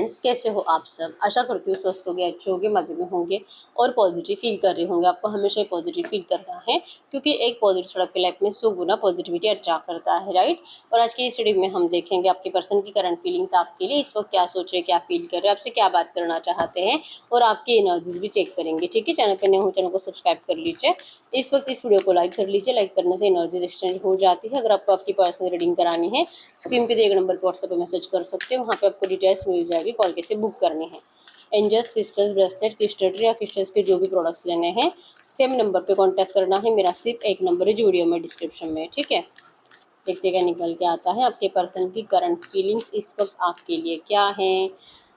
Friends, कैसे हो आप सब। आशा करती हूँ स्वस्थ होंगे, अच्छे होंगे, मज़े में होंगे और पॉजिटिव फील कर रहे होंगे। आपको हमेशा पॉजिटिव फील करना है क्योंकि एक पॉजिटिव सड़क की लाइफ में 100 गुना पॉजिटिविटी अट्रैक्ट करता है, राइट। और आज की इस स्टडी में हम देखेंगे आपके पर्सन की करंट फीलिंग्स आपके लिए इस वक्त क्या सोच रहे हैं, क्या फील कर रहे हैं, आपसे क्या बात करना चाहते हैं और आपकी एनर्जीज भी चेक करेंगे। ठीक है, चैनल पर नए हो चैनल को सब्सक्राइब कर लीजिए। इस वक्त इस वीडियो को लाइक कर लीजिए। लाइक करने से एनर्जीज एक्सचेंज हो जाती है। अगर आपको आपकी पर्सनल रीडिंग करानी है, स्क्रीन पे दिए गए नंबर पर व्हाट्सएप पे मैसेज कर सकते हैं, वहाँ पे आपको डिटेल्स मिल जाएगी, कॉल कैसे बुक करनी है। एंजल्स, क्रिस्टल्स, ब्रेसलेट, क्रिस्टल या क्रिस्टल्स के जो भी प्रोडक्ट्स लेने हैं सेम नंबर पे कांटेक्ट करना है। मेरा सिर्फ एक नंबर है जो वीडियो में डिस्क्रिप्शन में, ठीक है। देखते क्या निकल के आता है। आपके पर्सन की करंट फीलिंग्स इस वक्त आपके लिए क्या है।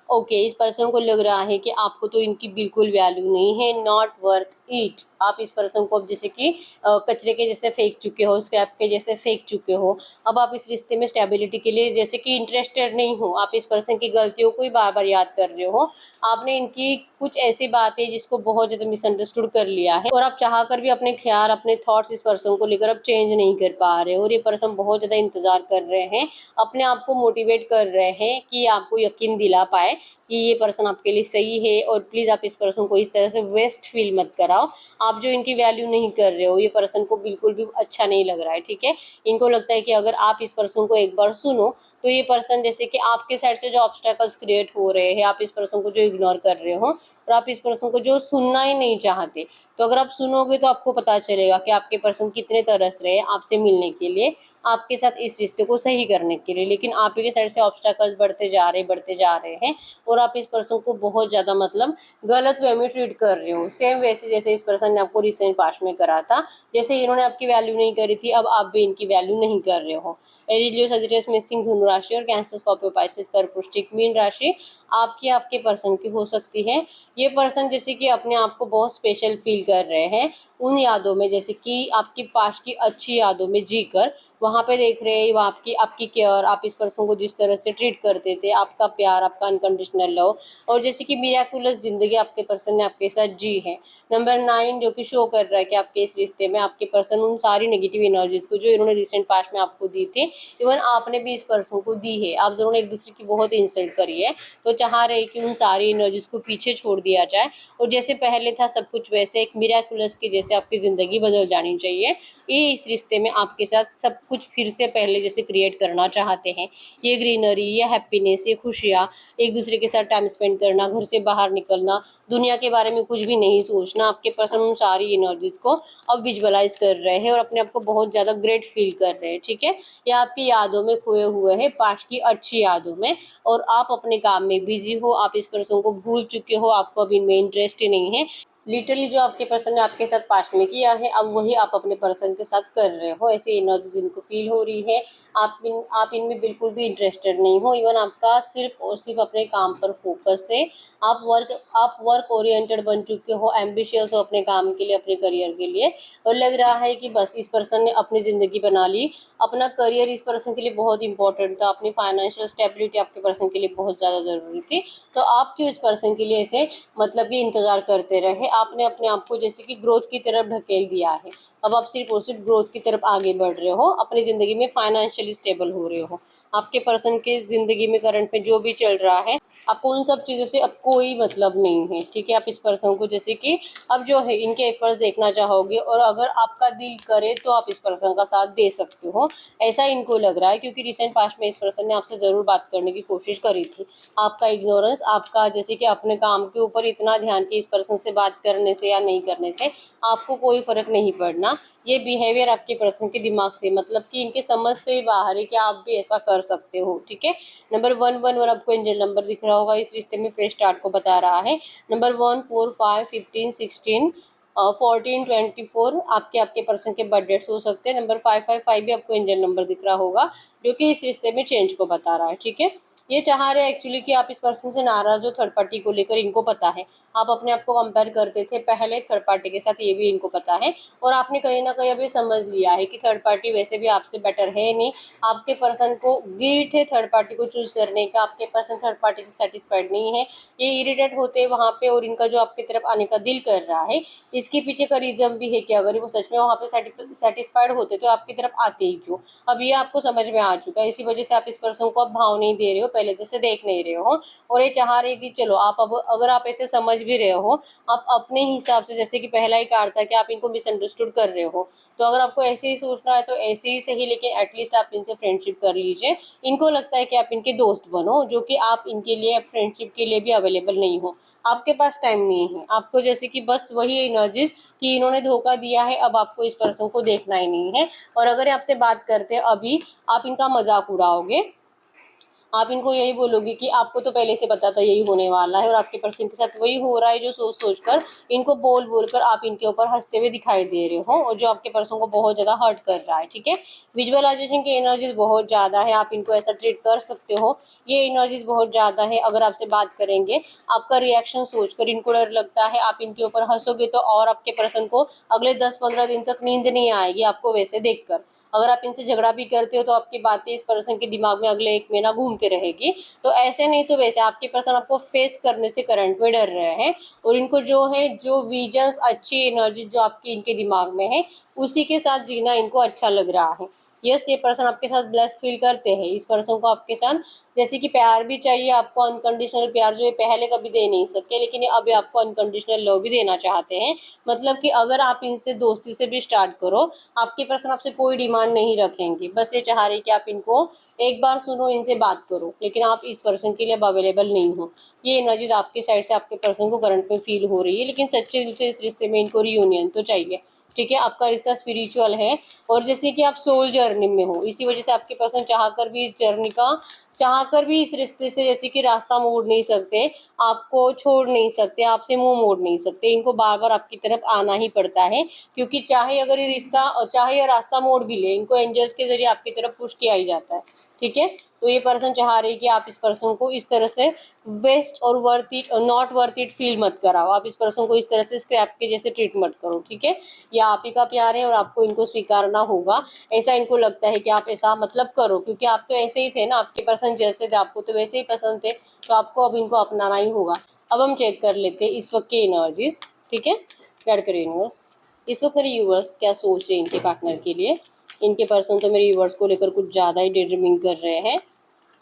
ओके, इस पर्सन को लग रहा है कि आपको तो इनकी बिल्कुल वैल्यू नहीं है, नॉट वर्थ इट। आप इस पर्सन को अब जैसे कि कचरे के जैसे फेंक चुके हो, स्क्रैप के जैसे फेंक चुके हो। अब आप इस रिश्ते में स्टेबिलिटी के लिए जैसे कि इंटरेस्टेड नहीं हो। आप इस पर्सन की गलतियों को ही बार बार याद कर रहे हो। आपने इनकी कुछ ऐसी बातें जिसको बहुत ज़्यादा मिसअंडरस्टूड कर लिया है और आप चाह कर भी अपने ख्याल, अपने थॉट्स इस पर्सन को लेकर अब चेंज नहीं कर पा रहे हो। और ये पर्सन बहुत ज़्यादा इंतज़ार कर रहे हैं, अपने आप को मोटिवेट कर रहे हैं कि आपको यकीन दिला पाए कि ये पर्सन आपके लिए सही है। और प्लीज़ आप इस पर्सन को इस तरह से वेस्ट फील मत कराओ। आप जो इनकी वैल्यू नहीं कर रहे हो, ये पर्सन को बिल्कुल भी अच्छा नहीं लग रहा है, ठीक है। इनको लगता है कि अगर आप इस पर्सन को एक बार सुनो तो ये पर्सन जैसे कि आपके साइड से जो ऑब्स्टेकल्स क्रिएट हो रहे हैं, आप इस पर्सन को जो इग्नोर कर रहे हो और आप इस पर्सन को जो सुनना ही नहीं चाहते, तो अगर आप सुनोगे तो आपको पता चलेगा कि आपके पर्सन कितने तरस रहे हैं आपसे मिलने के लिए, आपके साथ इस रिश्ते को सही करने के लिए। लेकिन आप ही के साइड से ऑब्स्टेकल्स बढ़ते जा रहे हैं और आप इस पर्सन को बहुत ज़्यादा मतलब गलत वे में ट्रीट कर रहे हो। सेम वैसे जैसे इस पर्सन ने आपको रिसेंट पास्ट में करा था, जैसे इन्होंने आपकी वैल्यू नहीं करी थी, अब आप भी इनकी वैल्यू नहीं कर रहे हो। एरिलियो, सजिटेरियस में सिंह, धनु राशि और कैंसर, स्कॉर्पियो, पाइसेस, कर्क, वृश्चिक, मीन राशि आपके पर्सन की हो सकती है। ये पर्सन जैसे कि अपने आप को बहुत स्पेशल फील कर रहे हैं उन यादों में, जैसे कि आपकी पास्ट की अच्छी यादों में जीकर वहाँ पे देख रहे हैं वो आपकी केयर, आप इस पर्सन को जिस तरह से ट्रीट करते थे, आपका प्यार, आपका अनकंडीशनल लव और जैसे कि मिराकुलस जिंदगी आपके पर्सन ने आपके साथ जी है। नंबर 9 जो कि शो कर रहा है कि आपके इस रिश्ते में आपके पर्सन उन सारी नेगेटिव एनर्जीज को जो इन्होंने रिसेंट पास्ट में आपको दी थी, इवन आपने भी इस पर्सन को दी है। आप दोनों ने एक दूसरे की बहुत इंसल्ट करी है, तो चाह रहे कि उन सारी एनर्जीज को पीछे छोड़ दिया जाए और जैसे पहले था सब कुछ वैसे एक मिराकुलस की जैसे आपकी ज़िंदगी बदल जानी चाहिए। ये इस रिश्ते में आपके साथ सब कुछ फिर से पहले जैसे क्रिएट करना चाहते हैं। ये ग्रीनरी, ये हैप्पीनेस, ये खुशियाँ, एक दूसरे के साथ टाइम स्पेंड करना, घर से बाहर निकलना, दुनिया के बारे में कुछ भी नहीं सोचना, आपके पर्सन उन सारी एनर्जीज को अब विजुअलाइज कर रहे हैं और अपने आप को बहुत ज़्यादा ग्रेट फील कर रहे हैं, ठीक है। ये आपकी यादों में खोए हुए हैं, पास्ट की अच्छी यादों में, और आप अपने काम में बिजी हो, आप इस पर्सन को भूल चुके हो, आपको अब इनमें इंटरेस्ट ही नहीं है। लिटरली जो आपके पर्सन ने आपके साथ पास्ट में किया है अब वही आप अपने पर्सन के साथ कर रहे हो। ऐसी एनर्जी जिनको फील हो रही है, आप इनमें बिल्कुल भी इंटरेस्टेड नहीं हो। इवन आपका सिर्फ और सिर्फ अपने काम पर फोकस है। आप वर्क ओरिएंटेड बन चुके हो, एम्बिशियस हो अपने काम के लिए, अपने करियर के लिए, और लग रहा है कि बस इस पर्सन ने अपनी ज़िंदगी बना ली। अपना करियर इस पर्सन के लिए बहुत इंपॉर्टेंट था, अपनी फाइनेंशियल स्टेबिलिटी आपके पर्सन के लिए बहुत ज़्यादा ज़रूरी थी। तो आप क्यों इस पर्सन के लिए ऐसे मतलब कि इंतज़ार करते रहे। आपने अपने आप को जैसे कि ग्रोथ की तरफ ढकेल दिया है। अब आप सिर्फ और सिर्फ ग्रोथ की तरफ आगे बढ़ रहे हो, अपनी ज़िंदगी में फाइनेंशियली स्टेबल हो रहे हो। आपके पर्सन के ज़िंदगी में करंट में जो भी चल रहा है, आपको उन सब चीज़ों से अब कोई मतलब नहीं है, ठीक है। आप इस पर्सन को जैसे कि अब जो है इनके एफर्ट्स देखना चाहोगे और अगर आपका दिल करे तो आप इस पर्सन का साथ दे सकते हो, ऐसा इनको लग रहा है। क्योंकि रिसेंट पास्ट में इस पर्सन ने आपसे ज़रूर बात करने की कोशिश करी थी। आपका इग्नोरेंस, आपका जैसे कि अपने काम के ऊपर इतना ध्यान कि इस पर्सन से बात करने से या नहीं करने से आपको कोई फ़र्क नहीं पड़ना। ये बिहेवियर आपके पर्सन के दिमाग से मतलब कि इनके समझ से बाहर है कि आप भी ऐसा कर सकते हो, ठीक है। नंबर 111 आपको एंजल नंबर दिख रहा होगा, इस रिश्ते में फ्रेश स्टार्ट को बता रहा है। नंबर 1, 4, 5, 15, 16, 14, 24 आपके पर्सन के बर्थ डेट्स हो सकते हैं। नंबर 555 भी आपको एंजल नंबर दिख रहा होगा जो कि इस रिश्ते में चेंज को बता रहा है, ठीक है। ये चाह रहे हैं एक्चुअली कि आप इस पर्सन से नाराज़ हो, थर्ड पार्टी को लेकर इनको पता है। आप अपने आप को कंपेयर करते थे पहले थर्ड पार्टी के साथ, ये भी इनको पता है। और आपने कहीं ना कहीं अभी समझ लिया है कि थर्ड पार्टी वैसे भी आपसे बेटर है नहीं। आपके पर्सन को गिल्ट है थर्ड पार्टी को चूज करने का, आपके पर्सन थर्ड पार्टी से सेटिस्फाइड नहीं है। ये इरिटेट होते हैं वहाँ पे और इनका जो आपकी तरफ आने का दिल कर रहा है, इसके पीछे का रीजन भी है कि अगर वो सच में वहाँ पे सेटिस्फाइड होते तो आपकी तरफ आते ही क्यों। अब ये आपको समझ में आ चुका है, इसी वजह से आप इस पर्सन को अब भाव नहीं दे रहे हो, पहले जैसे देख नहीं रहे हो। और ये चाह रहे कि चलो आप अब अगर आप ऐसे समझ भी रहे हो, आप अपने हिसाब से, जैसे कि पहला ही कार्ड था कि आप इनको मिसअंडरस्टूड कर रहे हो, तो अगर आपको ऐसे ही सोचना है तो ऐसे ही सही, लेकिन एटलीस्ट आप इनसे फ्रेंडशिप कर लीजिए। इनको लगता है कि आप इनके दोस्त बनो, जो कि आप इनके लिए फ्रेंडशिप के लिए भी अवेलेबल नहीं हो, आपके पास टाइम नहीं है आपको, जैसे कि बस वही एनर्जीज कि इन्होंने धोखा दिया है, अब आपको इस पर्सन को देखना ही नहीं है। और अगर आपसे बात करते हैं अभी, आप इनका मजाक उड़ाओगे, आप इनको यही बोलोगे कि आपको तो पहले से पता था यही होने वाला है, और आपके पर्सन के साथ वही हो रहा है जो सोच सोच कर, इनको बोल बोल कर आप इनके ऊपर हंसते हुए दिखाई दे रहे हो, और जो आपके पर्सन को बहुत ज़्यादा हर्ट कर रहा है। ठीक है, विजुअलाइजेशन की एनर्जीज बहुत ज़्यादा है, आप इनको ऐसा ट्रीट कर सकते हो, ये एनर्जीज बहुत ज़्यादा है। अगर आपसे बात करेंगे, आपका रिएक्शन सोचकर इनको डर लगता है, आप इनके ऊपर हंसोगे तो और आपके पर्सन को अगले 10-15 दिन तक नींद नहीं आएगी आपको वैसे देखकर। अगर आप इनसे झगड़ा भी करते हो तो आपकी बातें इस पर्सन के दिमाग में अगले 1 महीना घूमते रहेगी। तो ऐसे नहीं तो वैसे आपके पर्सन आपको फेस करने से करंट में डर रहे हैं, और इनको जो है, जो विजन्स, अच्छी एनर्जी जो आपकी इनके दिमाग में है, उसी के साथ जीना इनको अच्छा लग रहा है। यस, ये पर्सन आपके साथ ब्लेस फील करते हैं। इस पर्सन को आपके साथ जैसे कि प्यार भी चाहिए आपको, अनकंडीशनल प्यार जो ये पहले कभी दे नहीं सके, लेकिन ये अभी आपको अनकंडीशनल लव भी देना चाहते हैं। मतलब कि अगर आप इनसे दोस्ती से भी स्टार्ट करो, आपके पर्सन आपसे कोई डिमांड नहीं रखेंगे, बस ये चाह रही कि आप इनको एक बार सुनो, इनसे बात करो, लेकिन आप इस पर्सन के लिए अब अवेलेबल नहीं हो। ये एनर्जीज आपके साइड से आपके पर्सन को करंट में फील हो रही है, लेकिन सच्चे दिल से इस रिश्ते में इनको रियूनियन तो चाहिए। ठीक है, आपका रिश्ता स्पिरिचुअल है, और जैसे कि आप सोल जर्नी में हो, इसी वजह से आपके पर्सन चाहकर भी इस रिश्ते से जैसे कि रास्ता मोड़ नहीं सकते, आपको छोड़ नहीं सकते, आपसे मुंह मोड़ नहीं सकते, इनको बार बार आपकी तरफ आना ही पड़ता है, क्योंकि चाहे अगर ये रिश्ता, चाहे ये रास्ता मोड़ भी ले, इनको एंजल्स के जरिए आपकी तरफ पुश किया ही जाता है। ठीक है, तो ये पर्सन चाह रही है कि आप इस पर्सन को इस तरह से वेस्ट और वर्थ इट और नॉट वर्थ इट फील मत कराओ, आप इस पर्सन को इस तरह से स्क्रैप के जैसे ट्रीट मत करो। ठीक है, या आप ही का प्यार है और आपको इनको स्वीकारना होगा, ऐसा इनको लगता है कि आप ऐसा मतलब करो, क्योंकि आप तो ऐसे ही थे ना, आपके पर्सन जैसे थे आपको तो वैसे ही पसंद थे, तो आपको अब इनको अपनाना ही होगा। अब हम चेक कर लेते हैं इस वक्त के एनर्जीज। ठीक है, गाइड करो यूनिवर्स, इस वक्त मेरे यूनिवर्स क्या सोच रहे हैं इनके पार्टनर के लिए। इनके पर्सन तो मेरे यूनिवर्स को लेकर कुछ ज़्यादा ही डे ड्रीमिंग कर रहे हैं,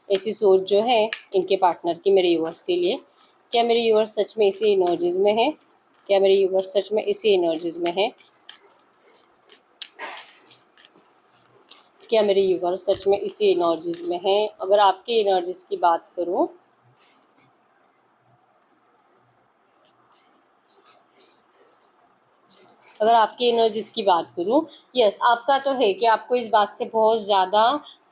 ऐसी सोच जो है इनके पार्टनर की मेरे यूनिवर्स के लिए। क्या मेरे यूनिवर्स सच में इसी एनर्जीज में है? क्या मेरे यूनिवर्स सच में इसी एनर्जीज में है? क्या मेरे यूनिवर्स सच में इसी एनर्जीज में है? अगर आपकी एनर्जीज की बात करूं, अगर आपकी एनर्जीज की बात करूं, यस, आपका तो है कि आपको इस बात से बहुत ज़्यादा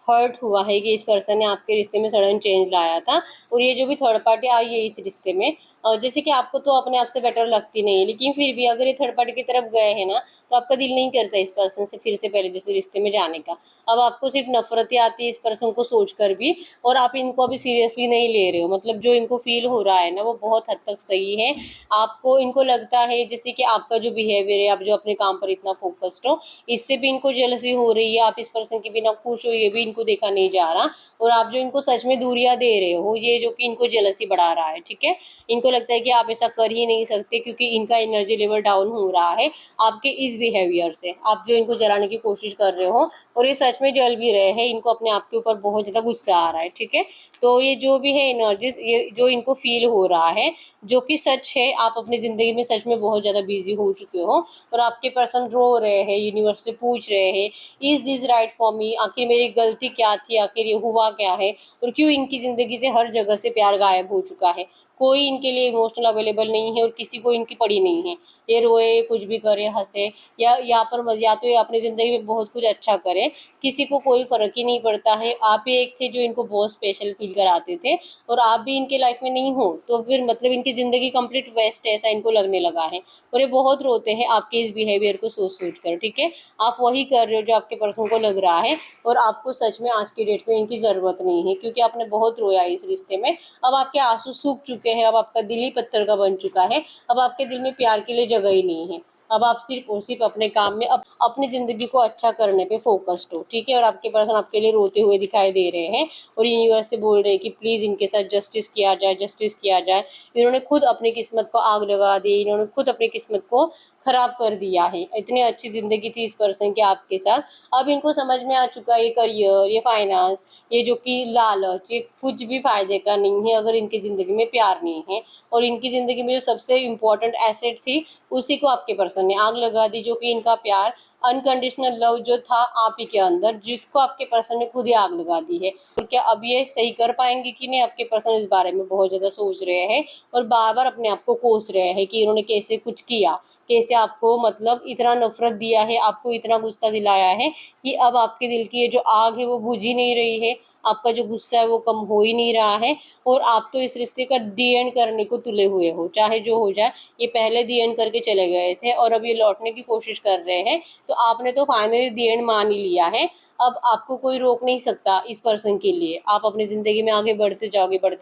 हर्ट हुआ है कि इस पर्सन ने आपके रिश्ते में सडन चेंज लाया था, और ये जो भी थर्ड पार्टी आई है इस रिश्ते में, जैसे कि आपको तो अपने आप से बेटर लगती नहीं है, लेकिन फिर भी अगर ये थर्ड पार्टी की तरफ गए हैं ना, तो आपका दिल नहीं करता इस पर्सन से फिर से पहले जैसे रिश्ते में जाने का। अब आपको सिर्फ नफरत ही आती है इस पर्सन को सोच कर भी, और आप इनको अभी सीरियसली नहीं ले रहे हो। मतलब जो इनको फील हो रहा है ना, वो बहुत हद तक सही है। आपको इनको लगता है जैसे कि आपका जो बिहेवियर है, आप जो अपने काम पर इतना फोकस्ड हो, इससे भी इनको जेलसी हो रही है, आप इस पर्सन के बिना खुश हो ये भी इनको देखा नहीं जा रहा, और आप जो इनको सच में दूरियां दे रहे हो, ये जो कि इनको जेलसी बढ़ा रहा है। ठीक है, इनको लगता है कि आप ऐसा कर ही नहीं सकते, क्योंकि इनका एनर्जी लेवल डाउन हो रहा है आपके इस बिहेवियर से, आप जो इनको जलाने की कोशिश कर रहे हो, और ये सच में जल भी रहे हैं, इनको अपने आप के ऊपर बहुत ज़्यादा गुस्सा आ रहा है। ठीक है, तो ये जो भी है एनर्जीज, ये जो इनको फील हो रहा है, जो कि सच है, आप अपनी ज़िंदगी में सच में बहुत ज़्यादा बिजी हो चुके हो, और आपके पर्सन रो रहे हैं, यूनिवर्स से पूछ रहे हैं, is this right for me, आखिर मेरी गलती क्या थी, आखिर ये हुआ क्या है, और क्यों इनकी ज़िंदगी से हर जगह से प्यार गायब हो चुका है, कोई इनके लिए इमोशनल अवेलेबल नहीं है, और किसी को इनकी पड़ी नहीं है। ये रोए, कुछ भी करे, हंसे, या यहाँ पर या तो ये अपनी ज़िंदगी में बहुत कुछ अच्छा करे, किसी को कोई फ़र्क ही नहीं पड़ता है। आप ही एक थे जो इनको बहुत स्पेशल फील कराते थे, और आप भी इनके लाइफ में नहीं हो, तो फिर मतलब इनकी ज़िंदगी कंप्लीट वेस्ट है, ऐसा इनको लगने लगा है, और ये बहुत रोते हैं आपके इस बिहेवियर को सोच सोच कर। ठीक है, आप वही कर रहे हो जो आपके पर्सन को लग रहा है, और आपको सच में आज की डेट में इनकी ज़रूरत नहीं है, क्योंकि आपने बहुत रोया इस रिश्ते में। अब आपके आंसू सूख चुके हैं, अब आपका दिल ही पत्थर का बन चुका है, अब आपके दिल में प्यार के लिए जगह ही नहीं है। अब आप सिर्फ और सिर्फ अपने काम में, अपनी ज़िंदगी को अच्छा करने पे फोकस्ड हो। ठीक है, और आपके पर्सन आपके लिए रोते हुए दिखाई दे रहे हैं, और यूनिवर्स से बोल रहे हैं कि प्लीज़ इनके साथ जस्टिस किया जाए, जस्टिस किया जाए। इन्होंने खुद अपनी किस्मत को आग लगा दी, इन्होंने खुद अपनी किस्मत को खराब कर दिया है। इतनी अच्छी ज़िंदगी थी इस पर्सन की आपके साथ, अब इनको समझ में आ चुका है ये करियर, ये फाइनेंस, ये जो कि लालच, ये कुछ भी फ़ायदे का नहीं है अगर इनकी ज़िंदगी में प्यार नहीं है। और इनकी ज़िंदगी में जो सबसे इम्पोर्टेंट एसेट थी उसी को आपके पर्सन ने आग लगा दी, जो कि इनका प्यार, अनकंडीशनल लव जो था आप ही के अंदर, जिसको आपके पर्सन ने खुद ही आग लगा दी है। और क्या अब ये सही कर पाएंगे कि नहीं, आपके पर्सन इस बारे में बहुत ज़्यादा सोच रहे हैं और बार बार अपने आप को कोस रहे हैं कि इन्होंने कैसे कुछ किया, कैसे आपको मतलब इतना नफरत दिया है, आपको इतना गुस्सा दिलाया है कि अब आपके दिल की ये जो आग है वो बुझ ही नहीं रही है, आपका जो गुस्सा है वो कम हो ही नहीं रहा है। और आप तो इस रिश्ते का दी एंड करने को तुले हुए हो, चाहे जो हो जाए। ये पहले दी एंड करके चले गए थे और अब ये लौटने की कोशिश कर रहे हैं, तो आपने तो फाइनली दी एंड मान ही लिया है। अब आपको कोई रोक नहीं सकता इस पर्सन के लिए, आप अपनी ज़िंदगी में आगे बढ़ते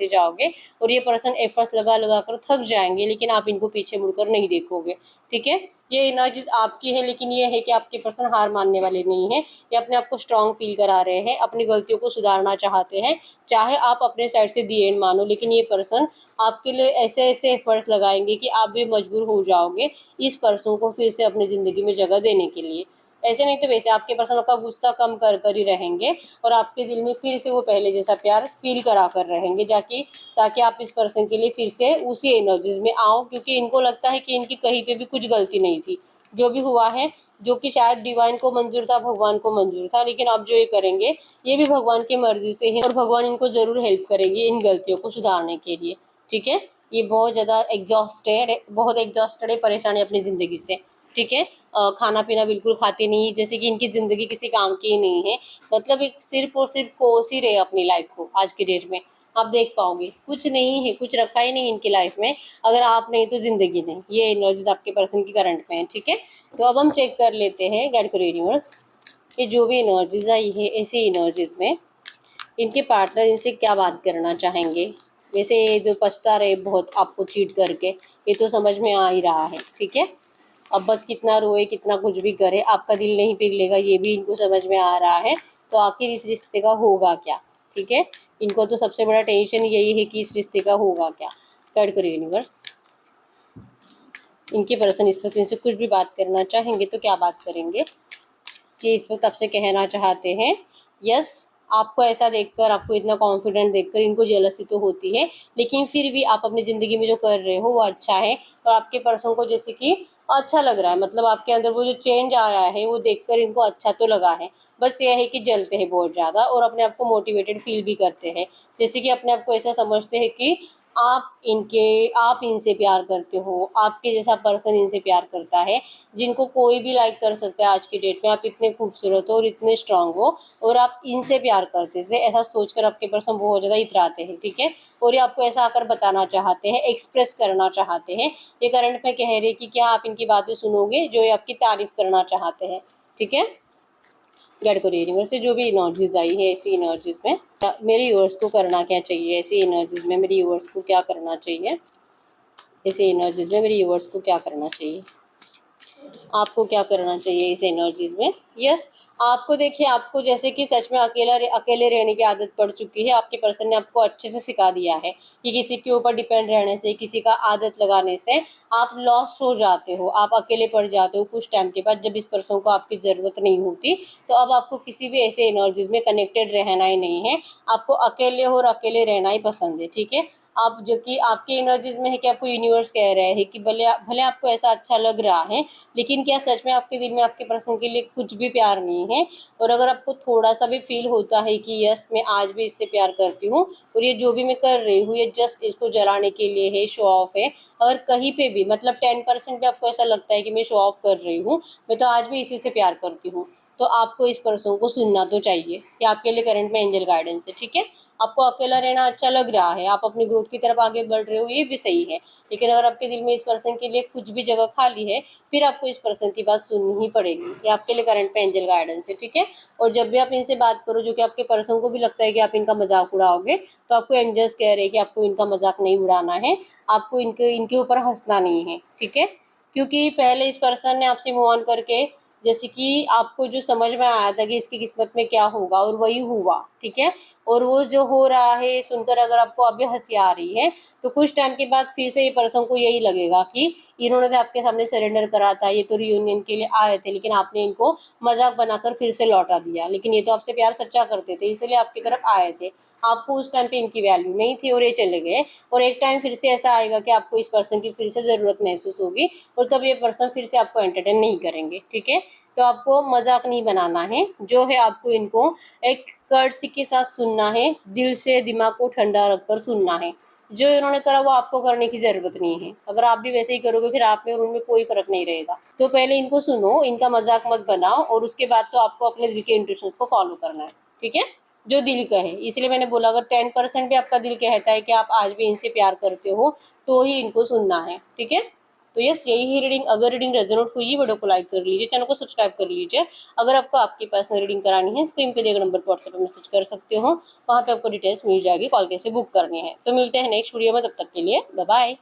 जाओगे और ये पर्सन एफर्ट्स लगा लगा कर थक जाएंगे, लेकिन आप इनको पीछे मुड़कर नहीं देखोगे। ठीक है, ये एनर्जीज आपकी है, लेकिन ये है कि आपके पर्सन हार मानने वाले नहीं है। ये अपने आप को स्ट्रांग फील करा रहे हैं, अपनी गलतियों को सुधारना चाहते हैं। चाहे आप अपने साइड से दी एंड मानो, लेकिन ये पर्सन आपके लिए ऐसे ऐसे एफर्ट्स लगाएंगे कि आप भी मजबूर हो जाओगे इस पर्सन को फिर से अपनी ज़िंदगी में जगह देने के लिए। ऐसे नहीं तो वैसे आपके पर्सन आपका गुस्सा कम कर कर ही रहेंगे और आपके दिल में फिर से वो पहले जैसा प्यार फील करा कर रहेंगे, जाकि ताकि आप इस पर्सन के लिए फिर से उसी एनर्जीज में आओ, क्योंकि इनको लगता है कि इनकी कहीं पे भी कुछ गलती नहीं थी। जो भी हुआ है, जो कि शायद डिवाइन को मंजूर था, भगवान को मंजूर था, लेकिन अब जो ये करेंगे ये भी भगवान की मर्जी से है और भगवान इनको ज़रूर हेल्प करेंगे इन गलतियों को सुधारने के लिए। ठीक है, ये बहुत ज़्यादा बहुत एग्जॉस्टेड है, परेशान है अपनी ज़िंदगी से। ठीक है, खाना पीना बिल्कुल खाते नहीं, जैसे कि इनकी ज़िंदगी किसी काम की ही नहीं है। मतलब एक सिर्फ और सिर्फ कोस ही रहे अपनी लाइफ को आज की डेट में। आप देख पाओगे कुछ नहीं है, कुछ रखा ही नहीं इनकी लाइफ में। अगर आप नहीं तो ज़िंदगी नहीं, ये एनर्जीज आपके पर्सन की करंट में है। ठीक है, तो अब हम चेक कर लेते हैं गाइड करो यूनिवर्स, ये जो भी एनर्जीज आई है ऐसी एनर्जीज में इनके पार्टनर इनसे क्या बात करना चाहेंगे। वैसे ये जो पछता रहे बहुत आपको चीट करके, ये तो समझ में आ ही रहा है। ठीक है, अब बस कितना रोए कितना कुछ भी करे आपका दिल नहीं पिघलेगा, ये भी इनको समझ में आ रहा है। तो आखिर इस रिश्ते का होगा क्या। ठीक है, इनको तो सबसे बड़ा टेंशन यही है कि इस रिश्ते का होगा क्या। गाइड करो यूनिवर्स, इनके पर्सन इस वक्त इनसे कुछ भी बात करना चाहेंगे तो क्या बात करेंगे, कि इस वक्त आपसे कहना चाहते हैं। यस, आपको ऐसा देखकर, आपको इतना कॉन्फिडेंट देखकर इनको जेलसी तो होती है, लेकिन फिर भी आप अपनी ज़िंदगी में जो कर रहे हो वो अच्छा है। और आपके पर्सन को जैसे कि अच्छा लग रहा है, मतलब आपके अंदर वो जो चेंज आया है वो देखकर इनको अच्छा तो लगा है। बस ये है कि जलते हैं बहुत ज़्यादा और अपने आप को मोटिवेटेड फील भी करते हैं, जैसे कि अपने आप को ऐसा समझते हैं कि आप इनसे प्यार करते हो, आपके जैसा पर्सन इनसे प्यार करता है, जिनको कोई भी लाइक कर सकता है आज की डेट में। आप इतने खूबसूरत हो और इतने स्ट्रांग हो और आप इनसे प्यार करते थे, ऐसा सोचकर आपके पर्सन बहुत ज़्यादा इतराते हैं। ठीक है, और ये आपको ऐसा आकर बताना चाहते हैं, एक्सप्रेस करना चाहते हैं। ये करंट में कह रहे कि क्या आप इनकी बातें सुनोगे, जो ये आपकी तारीफ करना चाहते हैं। ठीक है, गाइड करो यूनिवर्स से जो भी एनर्जीज आई है ऐसी एनर्जीज में मेरे व्यूअर्स को करना क्या चाहिए, ऐसी एनर्जीज में मेरे व्यूअर्स को क्या करना चाहिए, ऐसी एनर्जीज में मेरे व्यूअर्स को क्या करना चाहिए, आपको क्या करना चाहिए इस एनर्जीज में। यस, आपको देखिए, आपको जैसे कि सच में अकेले रहने की आदत पड़ चुकी है। आपके पर्सन ने आपको अच्छे से सिखा दिया है कि किसी के ऊपर डिपेंड रहने से, किसी का आदत लगाने से आप लॉस्ट हो जाते हो, आप अकेले पड़ जाते हो कुछ टाइम के बाद, जब इस पर्सन को आपकी ज़रूरत नहीं होती। तो अब आपको किसी भी ऐसे एनर्जीज में कनेक्टेड रहना ही नहीं है, आपको अकेले हो और अकेले रहना ही पसंद है। ठीक है, आप जो कि आपकी एनर्जीज में है कि आपको यूनिवर्स कह रहे हैं कि भले भले आपको ऐसा अच्छा लग रहा है, लेकिन क्या सच में आपके दिल में आपके पर्सन के लिए कुछ भी प्यार नहीं है। और अगर आपको थोड़ा सा भी फील होता है कि यस मैं आज भी इससे प्यार करती हूँ और ये जो भी मैं कर रही हूँ ये जस्ट इसको जलाने के लिए है, शो ऑफ है, अगर कहीं पे भी मतलब 10% भी आपको ऐसा लगता है कि मैं शो ऑफ कर रही हूँ, मैं तो आज भी इसी से प्यार करती हूँ, तो आपको इस पर्सन को सुनना तो चाहिए कि आपके लिए करंट में एंजल गाइडेंस है। ठीक है, आपको अकेला रहना अच्छा लग रहा है, आप अपनी ग्रोथ की तरफ आगे बढ़ रहे हो, ये भी सही है, लेकिन अगर आपके दिल में इस पर्सन के लिए कुछ भी जगह खाली है, फिर आपको इस पर्सन की बात सुननी ही पड़ेगी। ये आपके लिए करंट में एंजल गाइडेंस है। ठीक है, और जब भी आप इनसे बात करो, जो कि आपके पर्सन को भी लगता है कि आप इनका मजाक उड़ाओगे, तो आपको एंजल्स कह रहे हैं कि आपको इनका मजाक नहीं उड़ाना है, आपको इनके ऊपर हंसना नहीं है। ठीक है, क्योंकि पहले इस पर्सन ने आपसे मूव ऑन करके, जैसे कि आपको जो समझ में आया था कि इसकी किस्मत में क्या होगा और वही हुआ। ठीक है, और वो जो हो रहा है सुनकर अगर आपको अभी हंसी आ रही है, तो कुछ टाइम के बाद फिर से ये पर्सन को यही लगेगा कि इन्होंने तो आपके सामने सरेंडर करा था, ये तो रियूनियन के लिए आए थे, लेकिन आपने इनको मजाक बनाकर फिर से लौटा दिया। लेकिन ये तो आपसे प्यार सच्चा करते थे, इसलिए आपकी तरफ आए थे। आपको उस टाइम पे इनकी वैल्यू नहीं थी और ये चले गए। और एक टाइम फिर से ऐसा आएगा कि आपको इस पर्सन की फिर से ज़रूरत महसूस होगी, और तब ये पर्सन फिर से आपको एंटरटेन नहीं करेंगे। ठीक है, तो आपको मजाक नहीं बनाना है, जो है आपको इनको एक कर्टसी के साथ सुनना है, दिल से दिमाग को ठंडा रखकर सुनना है। जो इन्होंने करा वो आपको करने की जरूरत नहीं है। अगर आप भी वैसे ही करोगे फिर आप में और उनमें कोई फर्क नहीं रहेगा। तो पहले इनको सुनो, इनका मजाक मत बनाओ, और उसके बाद तो आपको अपने दिल के इंट्यूशंस को फॉलो करना है। ठीक है, जो दिल का है। इसलिए मैंने बोला अगर 10% भी आपका दिल कहता है कि आप आज भी इनसे प्यार करते हो, तो ही इनको सुनना है। ठीक है, तो यस, यही है रीडिंग। अगर रीडिंग रेजोनेट हुई, वीडियो को लाइक कर लीजिए, चैनल को सब्सक्राइब कर लीजिए। अगर आपको आपकी पर्सनल रीडिंग करानी है, स्क्रीन पे दिए गए नंबर पर व्हाट्सएप पर मैसेज कर सकते हो, वहाँ पे आपको डिटेल्स मिल जाएगी, कॉल कैसे बुक करनी है। तो मिलते हैं नेक्स्ट वीडियो में, तब तक के लिए बाय बाय।